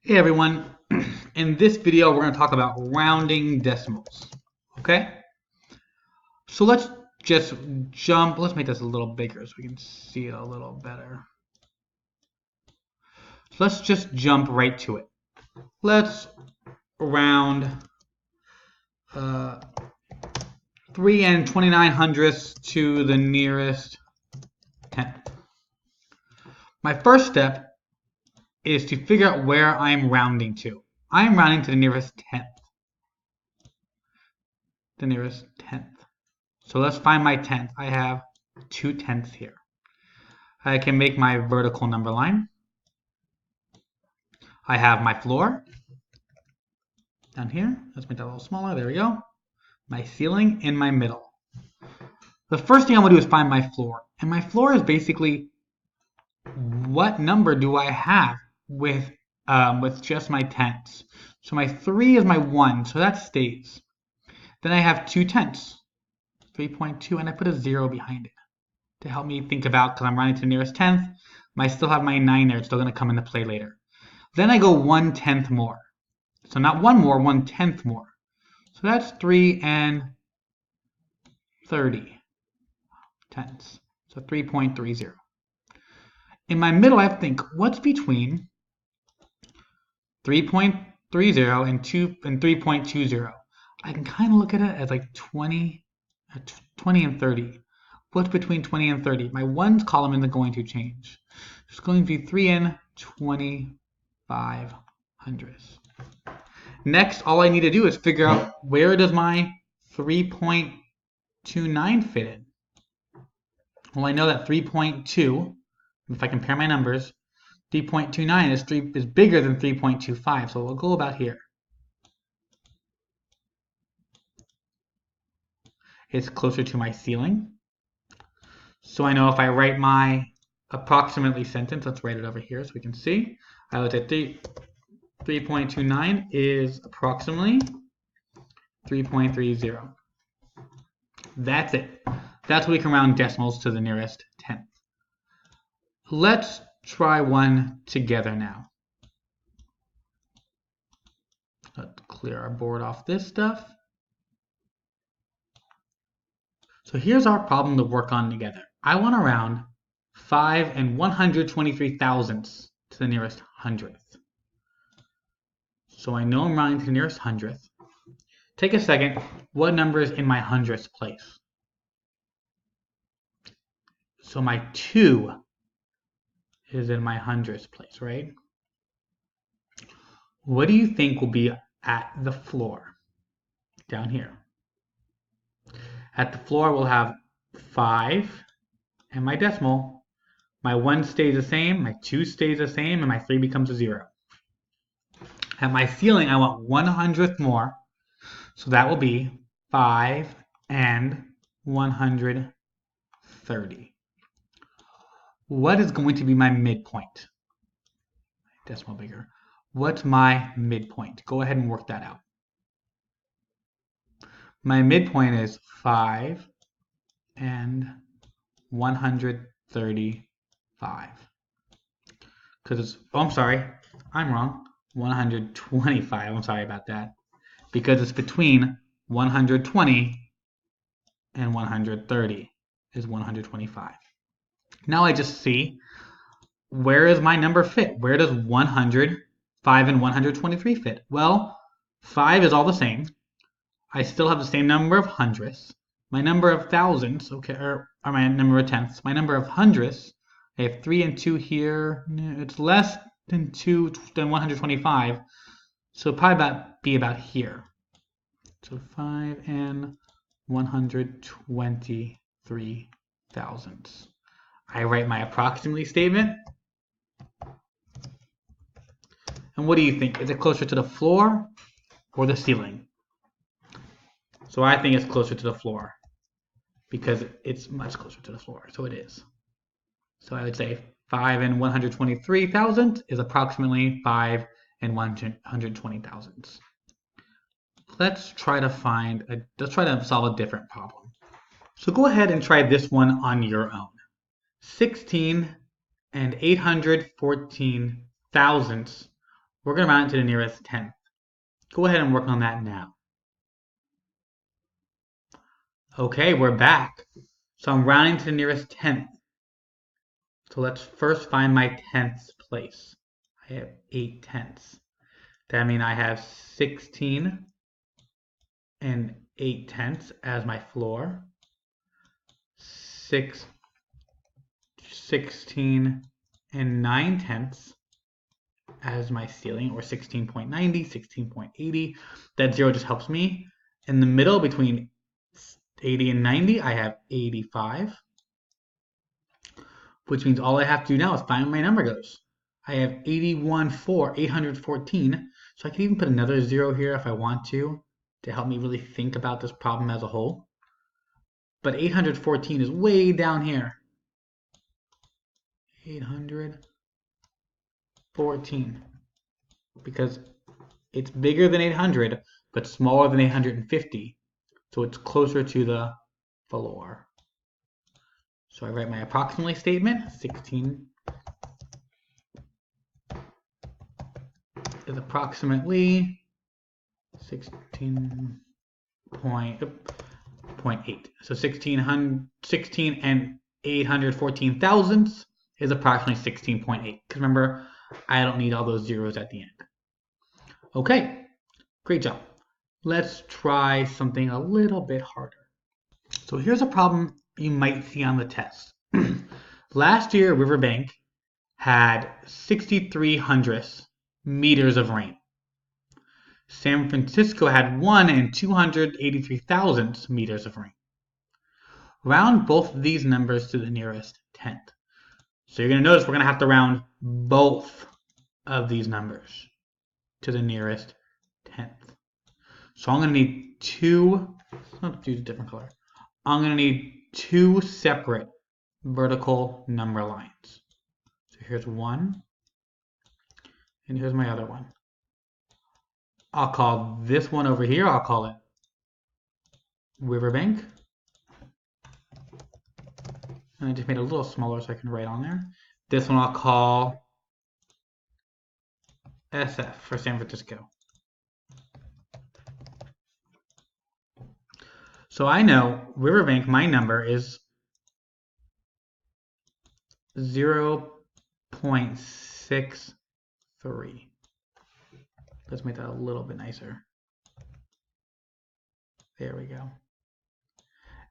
Hey everyone, in this video we're going to talk about rounding decimals, okay? So let's just jump, let's make this a little bigger so we can see it a little better. So let's just jump right to it. Let's round 3 and 29/100ths to the nearest tenth. My first step is to figure out where I'm rounding to. I'm rounding to the nearest tenth. The nearest tenth. So let's find my tenth. I have 2/10 here. I can make my vertical number line. I have my floor down here. Let's make that a little smaller. There we go. My ceiling in my middle. The first thing I'm going to do is find my floor. And my floor is basically what number do I have with just my tenths. So my 3 is my 1, so that stays. Then I have 2/10, 3.2, and I put a 0 behind it to help me think about, because I'm rounding to the nearest tenth. I still have my 9 there. It's still going to come into play later. Then I go 1/10 more. So not one more, 1/10 more. So that's 3 and 30 tenths. So 3.30. In my middle, I have to think, what's between 3.30 and 3.20? I can kind of look at it as like 20 and 30. What's between 20 and 30? My ones column isn't going to change. It's going to be 3 and 25/100ths. Next, all I need to do is figure out where does my 3.29 fit in. Well, I know that 3.2, if I compare my numbers, 3.29 is bigger than 3.25, so we'll go about here. It's closer to my ceiling. So I know if I write my approximately sentence, let's write it over here so we can see. I would say 3.29 is approximately 3.30. That's it. That's what we can round decimals to the nearest tenth. Let's try one together now. Let's clear our board off this stuff. So here's our problem to work on together. I want to round 5 and 123 thousandths to the nearest hundredth. So I know I'm rounding to the nearest hundredth. Take a second. What number is in my hundredths place? So my 2 is in my hundredths place, right? What do you think will be at the floor down here? At the floor, we'll have 5 and my decimal. My 1 stays the same, my 2 stays the same, and my 3 becomes a 0. At my ceiling, I want 1/100th more, so that will be 5 and 130. What is going to be my midpoint? Decimal bigger. What's my midpoint? Go ahead and work that out. My midpoint is 5 and 135. Because it's, oh, I'm sorry, I'm wrong. 125, I'm sorry about that. Because it's between 120 and 130 is 125. Now I just see, where is my number fit? Where does 105 and 123 fit? Well, 5 is all the same. I still have the same number of hundredths. My number of thousandths, okay, or my number of tenths. My number of hundredths, I have 3 and 2 here. It's less than 125, so it'll probably be about here. So 5 and 123 thousandths. I write my approximately statement. And what do you think? Is it closer to the floor or the ceiling? So I think it's closer to the floor because it's much closer to the floor. So it is. So I would say 5 and 123 thousandths is approximately 5 and 120 thousandths. Let's try to solve a different problem. So go ahead and try this one on your own. 16 and 814 thousandths we're going to round it to the nearest tenth. Go ahead and work on that now. Okay, we're back. So I'm rounding to the nearest tenth. So let's first find my tenths place. I have 8 tenths. That means I have 16 and 8 tenths as my floor. 16 and 9 tenths as my ceiling, or 16.90, 16.80. That 0 just helps me. In the middle between 80 and 90, I have 85, which means all I have to do now is find where my number goes. I have 814, so I can even put another 0 here if I want to help me really think about this problem as a whole. But 814 is way down here. 814, because it's bigger than 800, but smaller than 850, so it's closer to the floor. So I write my approximately statement. 16 is approximately 16.8. So 16 and 814 thousandths is approximately 16.8. Because remember, I don't need all those zeros at the end. Okay, great job. Let's try something a little bit harder. So here's a problem you might see on the test. Last year, Riverbank had 6,300 meters of rain. San Francisco had 1 in 283,000 meters of rain. Round both of these numbers to the nearest tenth. So you're going to notice we're going to have to round both of these numbers to the nearest tenth. So I'm going to need let's use a different color. I'm going to need 2 separate vertical number lines. So here's one, and here's my other one. I'll call this one over here, I'll call it Riverbank. And I just made it a little smaller so I can write on there. This one I'll call SF for San Francisco. So I know Riverbank, my number is 0.63. Let's make that a little bit nicer. There we go.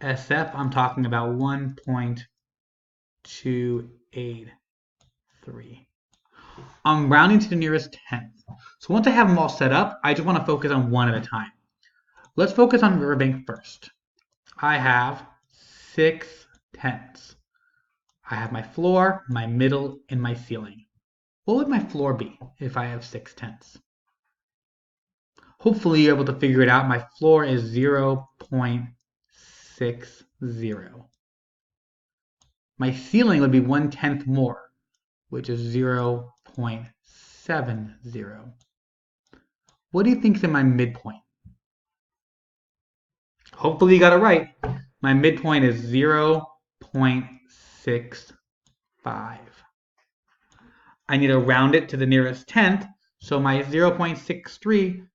SF, I'm talking about 1.283. I'm rounding to the nearest tenth. So once I have them all set up, I just want to focus on one at a time. Let's focus on Riverbank first. I have 6 tenths. I have my floor, my middle, and my ceiling. What would my floor be if I have 6 tenths? Hopefully you're able to figure it out. My floor is 0.60. My ceiling would be 1/10 more, which is 0.70. What do you think is in my midpoint? Hopefully you got it right. My midpoint is 0.65. I need to round it to the nearest tenth, so my 0.63,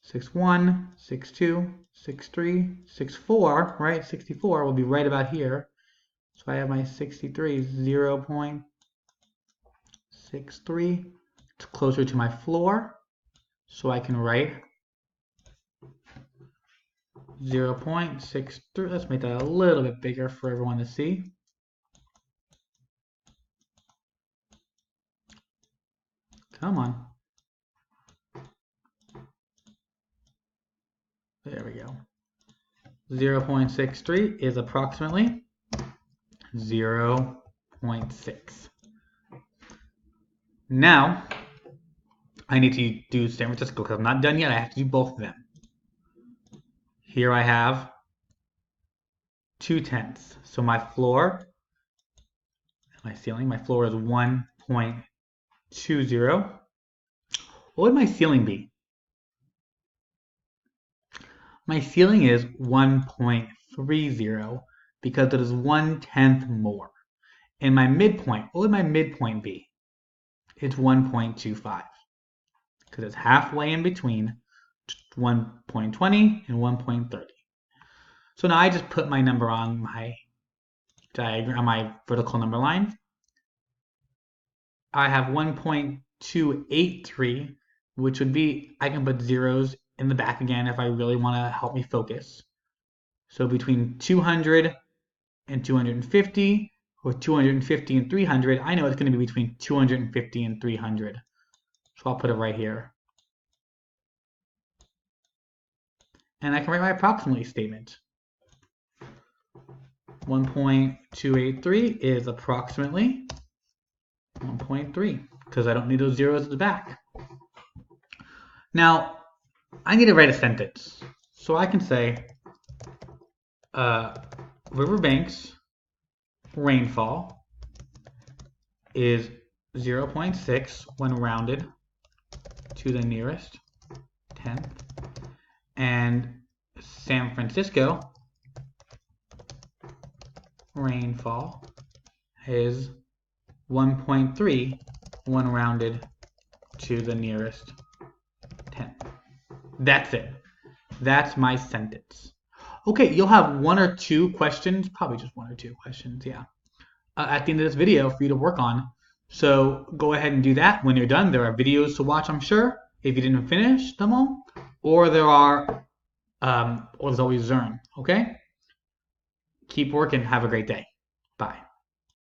61, 62, 63, 64, right? 64 will be right about here. So I have my 63, 0.63. It's closer to my floor, so I can write 0.63. Let's make that a little bit bigger for everyone to see. Come on. There we go. 0.63 is approximately 0.6. Now, I need to do San Francisco because I'm not done yet. I have to do both of them. Here I have 2 tenths. So my floor, my ceiling, my floor is 1.20. What would my ceiling be? My ceiling is 1.30 because it is 1/10 more. And my midpoint, what would my midpoint be? It's 1.25. because it's halfway in between 1.20 and 1.30. So now I just put my number on my diagram, on my vertical number line. I have 1.283, which would be, I can put zeros in the back again if I really want to help me focus. So between 200 and 250, or 250 and 300, I know it's going to be between 250 and 300. So I'll put it right here. And I can write my approximately statement. 1.283 is approximately 1.3, because I don't need those zeros at the back. Now, I need to write a sentence. So I can say, Riverbank's rainfall is 0.6 when rounded to the nearest tenth, and San Francisco rainfall is 1.3 when rounded to the nearest tenth. That's it. That's my sentence. Okay, you'll have one or two questions, probably just one or two questions, yeah, at the end of this video for you to work on. So go ahead and do that. When you're done, there are videos to watch, I'm sure, if you didn't finish them all, or there's always Zern, okay? Keep working. Have a great day. Bye.